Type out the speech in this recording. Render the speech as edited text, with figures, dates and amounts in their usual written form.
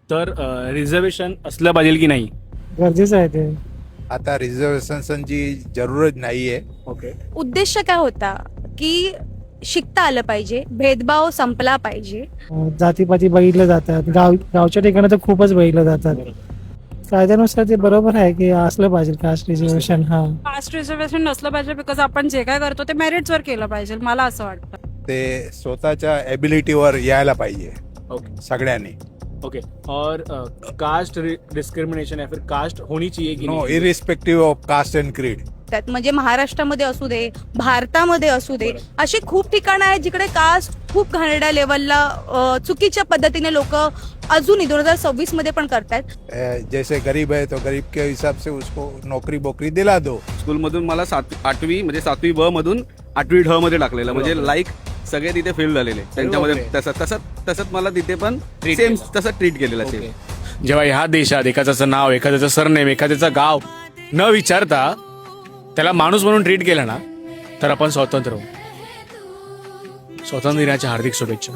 तर रिझर्वेशन असलं पाहिजे की नाही? गरजेचं आहे ते. आता रिझर्वेशनची जरूरत नाहीये. ओके. उद्देश काय होता की शिकता आलं पाहिजे, भेदभाव संपला पाहिजे. जातीपाती बघितलं जातात, गावच्या ठिकाणी तर खूपच बघितलं जातात. कायद्यानुसार ते बरोबर आहे की असलं पाहिजे कास्ट रिझर्वेशन. हा, कास्ट रिझर्वेशन नसलं पाहिजे बिकॉज आपण जे काय करतो ते मेरिट्सवर केलं पाहिजे, मला असं वाटतं. ते स्वतःच्या एबिलिटीवर यायला पाहिजे ओके. सगळ्यांनी. ओके. और कास्ट डिस्क्रिमिनेशन या फिर कास्ट होनी चाहिए कि नो, नहीं? इरिस्पेक्टिव्ह ऑफ कास्ट अँड क्रीड. त्यात म्हणजे महाराष्ट्रामध्ये असू दे, भारतामध्ये असू दे, बरं. अशी खूप ठिकाणं आहेत जिकडे कास्ट खूप घाणेरड्या लेवलला चुकीच्या पद्धतीने लोक अजूनही 2026 मध्ये पण करतात. जैसे गरीब है तो गरीब के हिसाब से उसको नोकरी बोकरी दिला दो. स्कूलमधून मला 8वी म्हणजे 7वी ब मधून 8वी ढ मध्ये टाकलेलं, म्हणजे लाईक सगळे तिथे फेल झालेले त्यांच्यामध्ये. तसंच मला तिथे पण सेम तसं ट्रीट केलेलं ओके. सेम. जेव्हा ह्या देशात एखाद्याचं नाव, एखाद्याचं सरनेम, एखाद्याचं गाव न विचारता त्याला माणूस म्हणून ट्रीट केलं ना, तर आपण स्वतंत्र होऊ. स्वातंत्र्य दिनाच्या हार्दिक शुभेच्छा.